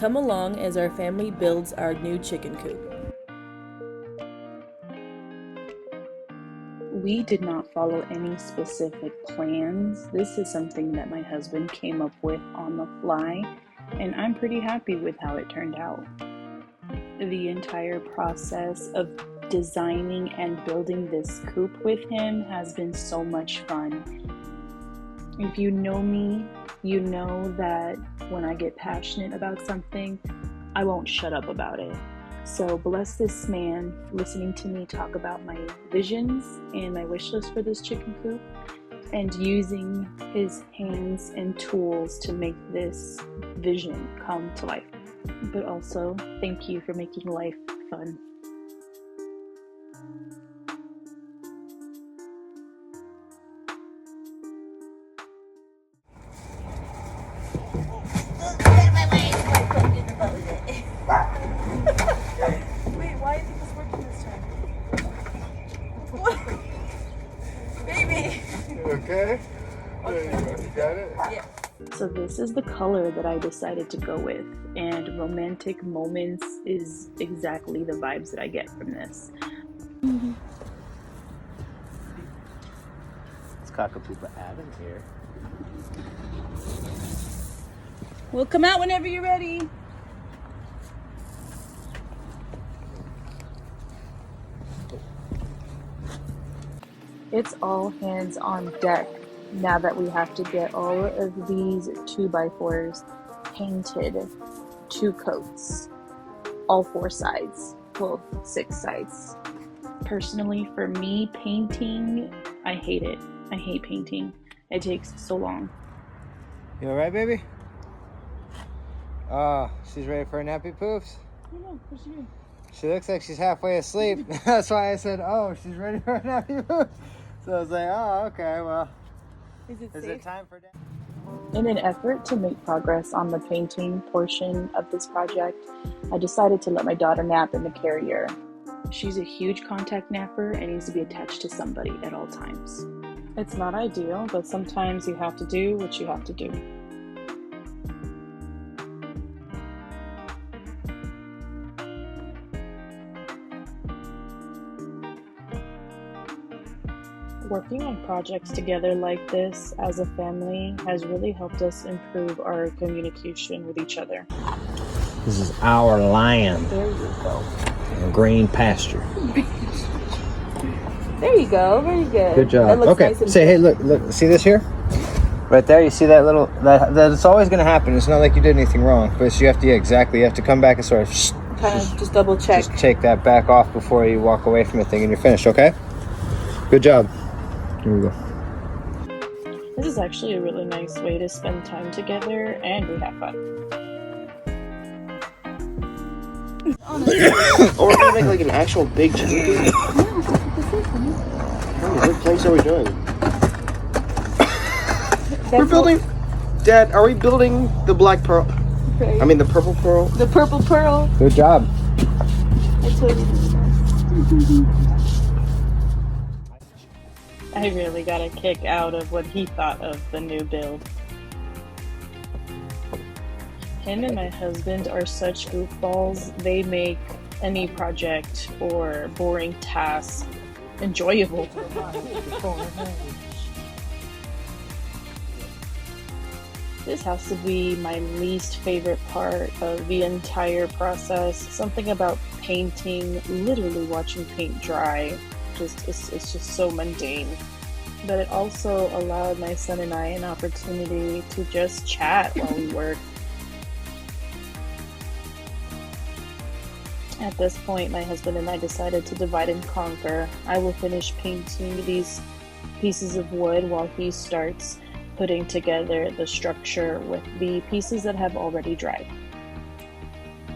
Come along as our family builds our new chicken coop. We did not follow any specific plans. This is something that my husband came up with on the fly, and I'm pretty happy with how it turned out. The entire process of designing and building this coop with him has been so much fun. If you know me, you know that when I get passionate about something, I won't shut up about it. So bless this man listening to me talk about my visions and my wish list for this chicken coop and using his hands and tools to make this vision come to life. But also, thank you for making life fun. Wait, why isn't this working this time? Baby! Okay? There you go. You got it? Yeah. So this is the color that I decided to go with, and romantic moments is exactly the vibes that I get from this. It's Cockapoopa Adam here. We'll come out whenever you're ready. It's all hands on deck now that we have to get all of these 2x4s painted 2 coats, all 4 sides, well 6 sides. Personally, for me, painting, I hate it. I hate painting. It takes so long. You alright, baby? Oh, she's ready for her nappy poofs? She looks like she's halfway asleep. That's why I said, oh, she's ready for her nappy poofs. So I was like, oh, okay, well. Is it time for that? In an effort to make progress on the painting portion of this project, I decided to let my daughter nap in the carrier. She's a huge contact napper and needs to be attached to somebody at all times. It's not ideal, but sometimes you have to do what you have to do. Working on projects together like this as a family has really helped us improve our communication with each other. This is our land. There you go. Green pasture. There you go. Very good. Good job. That looks Okay. nice and Say, hey, look. See this here? Right there. You see that little? That it's always going to happen. It's not like you did anything wrong, but you have to. Yeah, exactly. You have to come back and sort of kind of just double check. Just take that back off before you walk away from the thing, and you're finished. Okay. Good job. Here we go. This is actually a really nice way to spend time together, and we have fun. Or we're gonna make like an actual big chicken coop. What place are we doing? We're building. Dad, are we building the black pearl? Okay. I mean the purple pearl. The purple pearl. Good job. I totally did that. I really got a kick out of what he thought of the new build. Him and my husband are such goofballs. They make any project or boring task enjoyable. This has to be my least favorite part of the entire process. Something about painting, literally watching paint dry. It's just so mundane. But it also allowed my son and I an opportunity to just chat while we work. At this point, my husband and I decided to divide and conquer. I will finish painting these pieces of wood while he starts putting together the structure with the pieces that have already dried.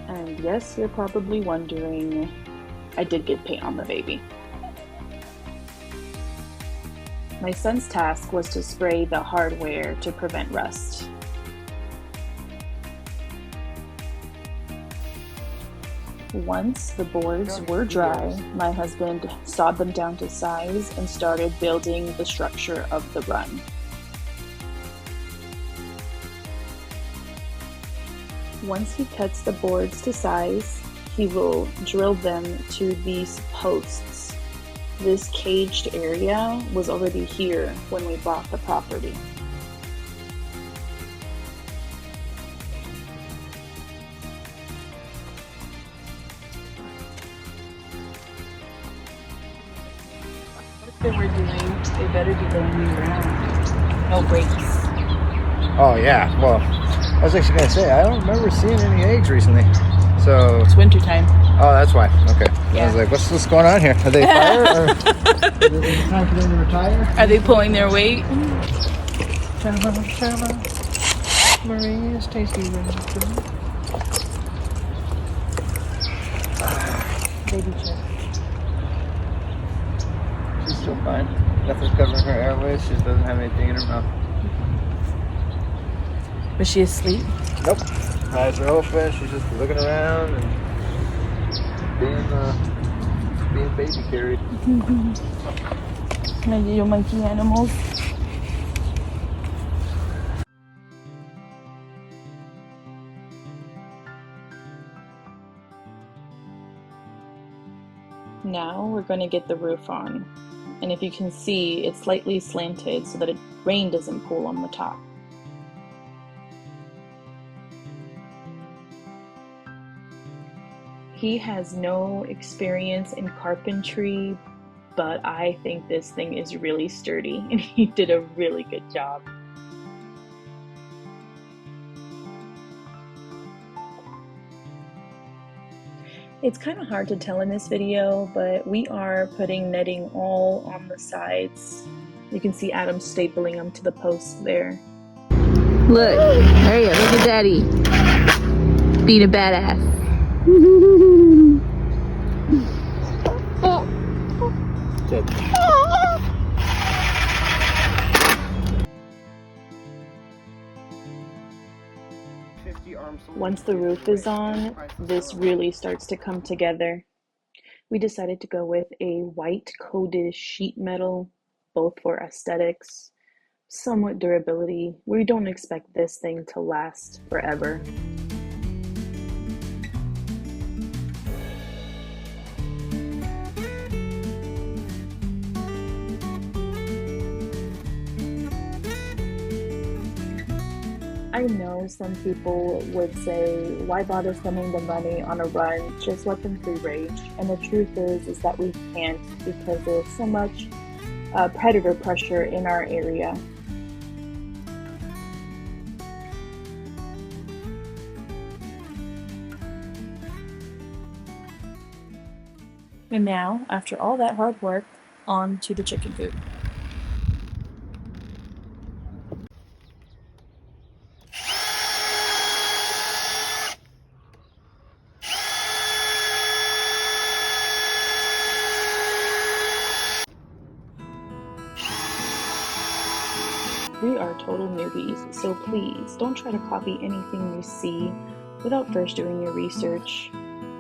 And yes, you're probably wondering, I did get paint on the baby. My son's task was to spray the hardware to prevent rust. Once the boards were dry, my husband sawed them down to size and started building the structure of the run. Once he cuts the boards to size, he will drill them to these posts. This caged area was already here when we bought the property. What we're doing, they better be going around. No breaks. Oh yeah, well, I was actually gonna say I don't remember seeing any eggs recently. So It's winter time. oh, that's why. Okay. Yeah. I was like, what's going on here? Are they fire? Or is it time for them to retire? Are they pulling their weight? Maria's tasty. Baby chick. She's still fine. Nothing's covering her airways. She just doesn't have anything in her mouth. Was she asleep? Nope. Eyes are open. She's just looking around and being baby carried. My little monkey animals. Now we're going to get the roof on. And if you can see, it's slightly slanted so that rain doesn't pool on the top. He has no experience in carpentry, but I think this thing is really sturdy and he did a really good job. It's kind of hard to tell in this video, but we are putting netting all on the sides. You can see Adam stapling them to the posts there. Look. Hey, look at Daddy. Being a badass. Once the roof is on, this really starts to come together. We decided to go with a white coated sheet metal, both for aesthetics, somewhat durability. We don't expect this thing to last forever. I know some people would say, why bother spending the money on a run? Just let them free range. And the truth is that we can't because there's so much predator pressure in our area. And now, after all that hard work, on to the chicken coop. We are total newbies, so please don't try to copy anything you see without first doing your research.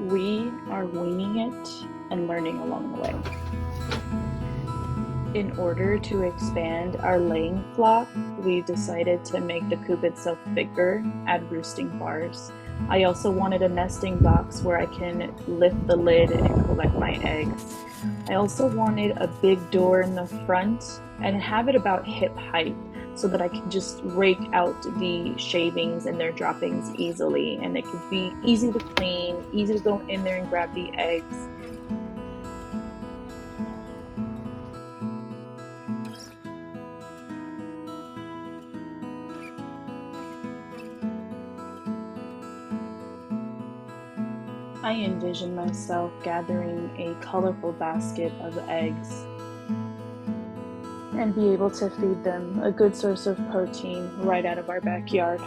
We are winging it and learning along the way. In order to expand our laying flock, we decided to make the coop itself bigger, add roosting bars. I also wanted a nesting box where I can lift the lid and collect my eggs. I also wanted a big door in the front and have it about hip height so that I can just rake out the shavings and their droppings easily, and it could be easy to clean, easy to go in there and grab the eggs. I envision myself gathering a colorful basket of eggs and be able to feed them a good source of protein right out of our backyard.